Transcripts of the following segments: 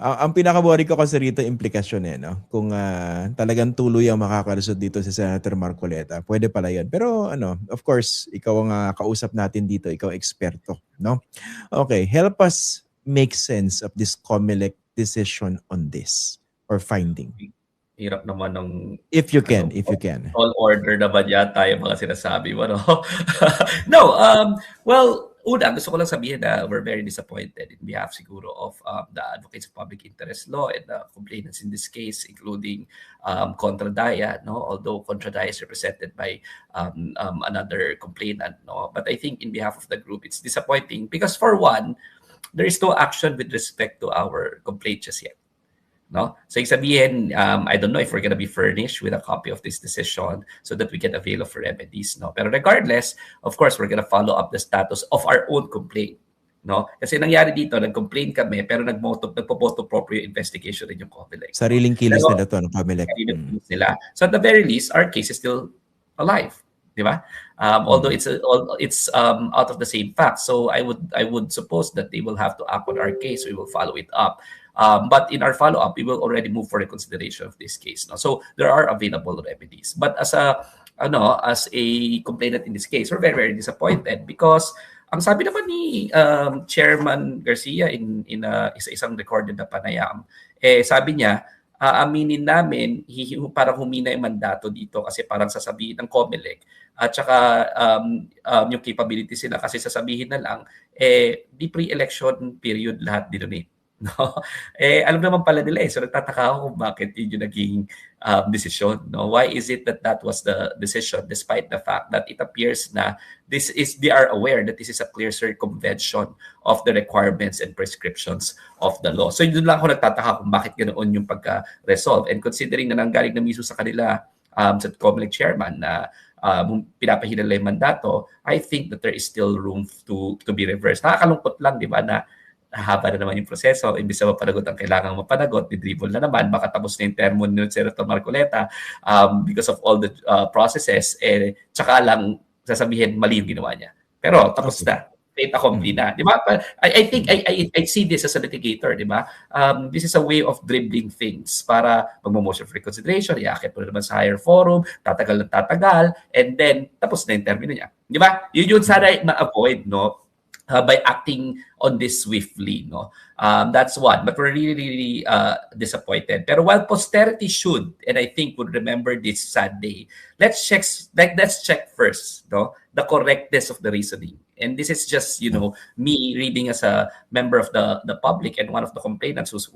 Ang pinaka-worry ko kasi rito implikasyon no? Kung talagang tuloy ang makakalusot dito si Senator Marcoleta, pwede pala yun. Pero of course, ikaw ang kausap natin dito, ikaw eksperto, no? Okay, help us make sense of this COMELEC decision on this or finding. Hirap naman ng if you can. All order naman yata yung mga sinasabi mo, no? No, well, una, gusto ko lang sabihin na we're very disappointed in behalf siguro of the advocates of public interest law and the complainants in this case, including Contra Daya, no? Although Contra Daya is represented by another complainant, no? But I think in behalf of the group, it's disappointing because for one, there is no action with respect to our complaint just yet. No? So sabihin, I don't know if we're gonna be furnished with a copy of this decision so that we can avail of remedies. No? Pero regardless, of course, we're gonna follow up the status of our own complaint. No? Kasi nangyari dito, nag-complain kami, pero nagpo-voto proprio investigation rin yung COMELEC. Sariling kilos nila to ng COMELEC. Nila. So at the very least, our case is still alive. Di ba? Although it's out of the same fact. So I would suppose that they will have to act on our case. We will follow it up. But in our follow-up, we will already move for reconsideration of this case. No? So there are available remedies. But as a complainant in this case, we're very, very disappointed because ang sabi naman ni Chairman Garcia in isang recorded na panayam, sabi niya, aaminin namin, parang humina yung mandato dito kasi parang sasabihin ng COMELEC at saka yung capability sila kasi sasabihin na lang, di pre-election period lahat dinonate. No? Alam naman pala nila so nagtataka ako kung bakit yun yung naging decision. No? Why is it that was the decision despite the fact that it appears na they are aware that this is a clear circumvention of the requirements and prescriptions of the law. So yun lang ako nagtataka kung bakit ganoon yung pagka-resolve. And considering na nanggaling na mismo sa kanila sa COMELEC chairman na pinapahinala yung mandato, I think that there is still room to be reversed. Nakakalungkot lang, di ba, na haba na naman yung proseso, imbis na mapanagot ang kailangang mapanagot, didribble na naman, baka tapos na yung termo ni Senator Marcoleta because of all the processes, tsaka lang sasabihin mali yung ginawa niya. Pero tapos na. Fait accompli na. Di ba? I think I see this as a litigator, di ba? This is a way of dribbling things para magmo-motion for reconsideration, iakit mo na naman sa higher forum, tatagal ng tatagal, and then tapos na yung termino niya. Di ba? Yun sana ma-avoid, no? By acting on this swiftly, no, that's one. But we're really, really disappointed. Pero while posterity should, and I think would remember this sad day, let's check first, no, the correctness of the reasoning. And this is just, me reading as a member of the public and one of the complainants whose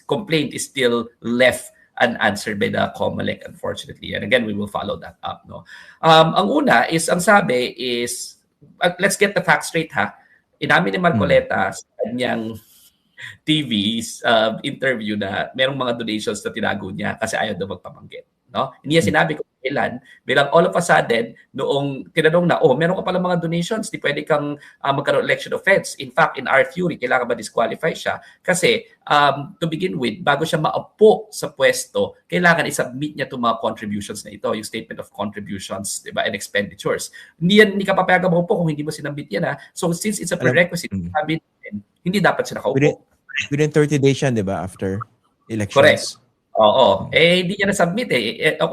complaint is still left unanswered by the COMELEC, unfortunately. And again, we will follow that up. No? Ang una is, ang sabi is, let's get the facts straight ha. Inamin ni Marcoleta sa kanyang TV interview na merong mga donations na tinago niya kasi ayaw daw magpabanggit. No? Hindi niya sinabi kung kailan. Bilang all of a sudden, noong tinanong na, meron ka pala mga donations, di pwede kang magkaroon election offense. In fact, in our theory, kailangan ba disqualify siya? Kasi, to begin with, bago siya maupo sa pwesto, kailangan isubmit niya itong mga contributions na ito, yung statement of contributions, diba, and expenditures. Hindi ka papayagan maupo kung hindi mo sinabit yan. Ha? So, since it's a prerequisite, hindi dapat siya nakaupo. Within 30 days yan, di ba, after elections? Correct. Oo. Hindi niya na-submit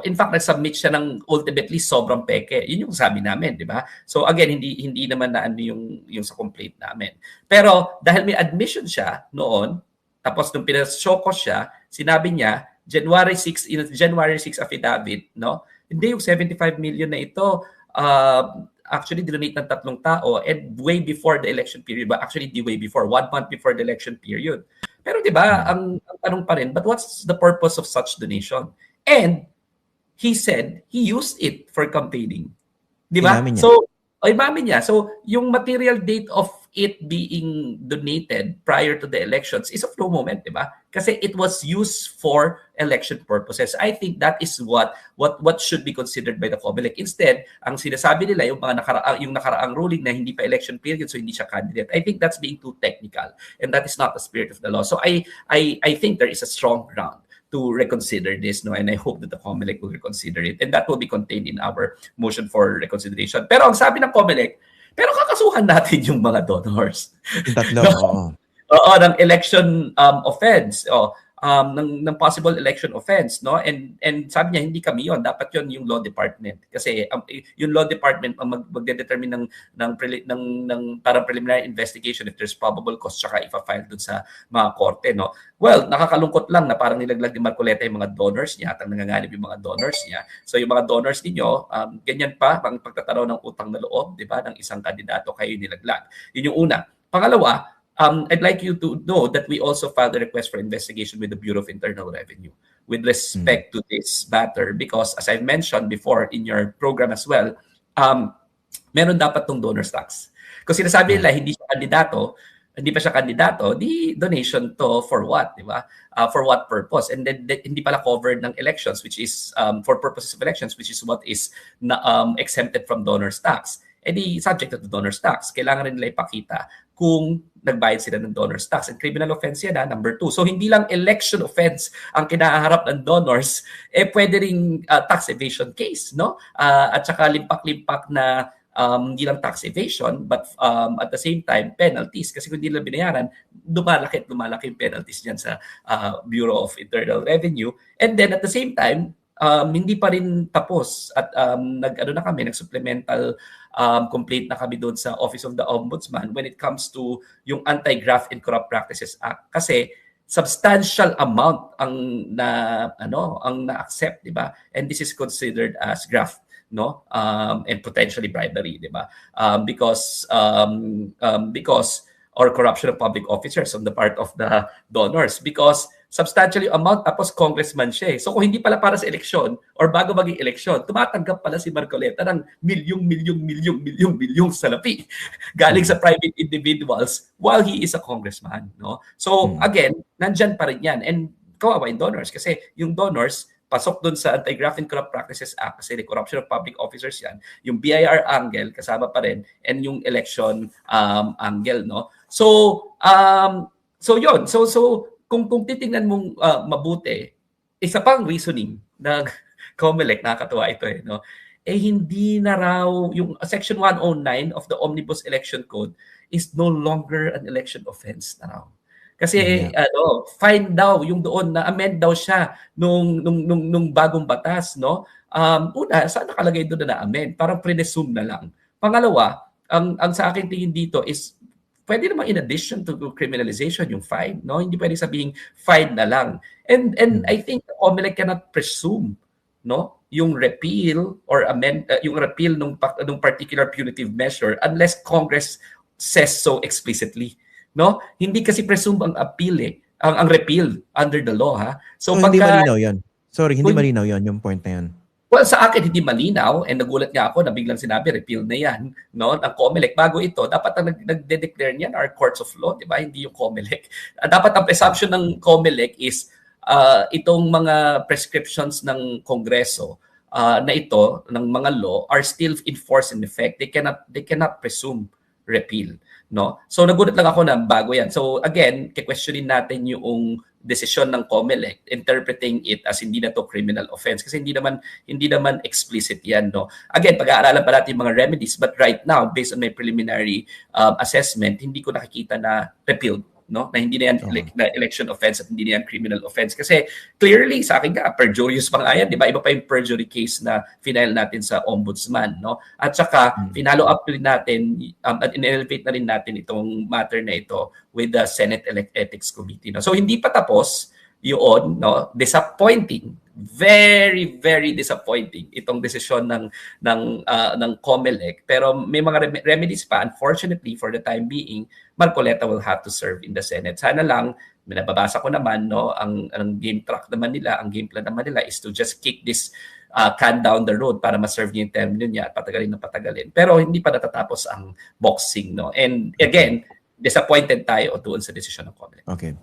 In fact, nag-submit siya ng ultimately sobrang peke. Yun yung sabi namin, di ba? So again, hindi naman na yung sa complaint namin. Pero dahil may admission siya noon, tapos nung pinashow ko siya, sinabi niya, January 6 affidavit, no? Hindi yung 75 million na ito, actually dinonate ng 3 tao and way before the election period, but actually way before, 1 month before the election period. Pero di ba, ang tanong pa rin, but what's the purpose of such donation? And he said he used it for campaigning. Di ba? So, imamin niya. So, yung material date of it being donated prior to the elections is of no moment, di ba? Kasi it was used for election purposes. I think that is what should be considered by the COMELEC. Instead, ang sinasabi nila yung nakaraang ruling na hindi pa election period, so hindi siya candidate. I think that's being too technical, and that is not the spirit of the law. So I think there is a strong ground to reconsider this, no, and I hope that the COMELEC will reconsider it, and that will be contained in our motion for reconsideration. Pero ang sabi ng COMELEC, Pero kakasuhan natin yung mga donors. Yung tatlo, No? oo. Oo, ng election offense. Ng possible election offense, no? And sabi niya hindi kami yon, dapat yon yung law department kasi yung law department ang magde-determine ng parang preliminary investigation if there's probable cause tsaka ifa-file dun sa mga korte, no? Well, nakakalungkot lang na parang nilaglag ni Marcoleta yung mga donors niya at ang nanganganib yung mga donors niya. So yung mga donors ninyo, ganyan pa ang pagtatanaw ng utang na loob, di ba, ng isang kandidato kayo nilaglag. Yun yung una. Pangalawa, I'd like you to know that we also filed a request for investigation with the Bureau of Internal Revenue with respect to this matter because as I mentioned before in your program as well, meron dapat tong donors tax. Kasi sinasabi nila hindi pa siya kandidato, di donation to for what, di ba? For what purpose? And then hindi pala covered ng elections which is for purposes of elections which is what is exempted from donors tax. Eh di subject to the donors tax. Kailangan rin nila ipakita kung nagbayad sila ng donors tax. And criminal offense yan, number 2. So hindi lang election offense ang kinaharap ng donors, pwede ring tax evasion case, no? At saka limpak-limpak na hindi lang tax evasion, but at the same time, penalties. Kasi kung hindi lang binayaran, lumalaki yung penalties dyan sa Bureau of Internal Revenue. And then at the same time, hindi pa rin tapos at nag-supplemental complaint na kami doon sa Office of the Ombudsman when it comes to yung Anti-Graft and Corrupt Practices Act kasi substantial amount ang na-accept, di ba? And this is considered as graft, no? And potentially bribery, di ba? Because or corruption of public officers on the part of the donors because substantially amount tapos congressman siya. So kung hindi pala para sa eleksyon or bago maging eleksyon, tumatanggap pala si Marcoleta ng milyong salapi galing sa private individuals while he is a congressman, no? So again, nandyan pa rin yan. And kawawa yung donors kasi yung donors pasok doon sa Anti-Graft and Corrupt Practices Act kasi the corruption of public officers yan. Yung BIR angle kasama pa rin and yung election angle, no? So yun. So kung titingnan mong mabuti, isa pang reasoning ng COMELEC, nakakatuwa ito no? Hindi na raw yung Section 109 of the Omnibus Election Code is no longer an election offense na raw. Kasi fine daw yung doon na amend daw siya nung bagong batas, no? Una, saan nakalagay doon na amend? Parang presume na lang. Pangalawa, ang sa akin tingin dito is pwede naman in addition to criminalization yung fine, no? Hindi pwede sabihing fine na lang. And I think the COMELEC cannot presume, no, yung repeal or amend yung repeal nung particular punitive measure unless Congress says so explicitly, no? Hindi kasi presume ang appeal ang repeal under the law, ha. So hindi malinaw 'yan. Sorry, hindi malinaw 'yan yung point na 'yan. Well, sa akin, hindi malinaw and nagulat nga ako na biglang sinabi, repeal na yan, no, ng COMELEC. Bago ito, dapat ang nagde-declare niyan are courts of law, di ba? Hindi yung COMELEC. Dapat ang presumption ng COMELEC is itong mga prescriptions ng Kongreso na ito, ng mga law, are still in force and effect. They cannot presume repeal, no? So nagulat lang ako na bago yan. So again, questionin natin yung desisyon ng COMELEC, interpreting it as hindi na to criminal offense kasi hindi naman explicit yan, no? Again, pag-aaralan pa natin yung mga remedies, but right now, based on my preliminary assessment, hindi ko nakikita na repealed, no? Na hindi na yan na election offense at hindi na yan criminal offense. Kasi clearly, sa akin nga, perjurious pa nga yan, di ba? Iba pa yung perjury case na final natin sa ombudsman, no? At saka, finalo up rin natin at in-elevate na rin natin itong matter na ito with the Senate Ethics Committee, no? So, hindi pa tapos yun, no? Disappointing. Very, very disappointing itong desisyon ng COMELEC. Pero may mga remedies pa. Unfortunately, for the time being, Marcoleta will have to serve in the Senate. Sana lang, nababasa ko naman, no, ang game track naman nila, ang game plan naman nila is to just kick this can down the road para ma-serve niya yung termino niya at patagalin. Pero hindi pa natatapos ang boxing, no? And again, disappointed tayo doon sa desisyon ng COMELEC. Okay.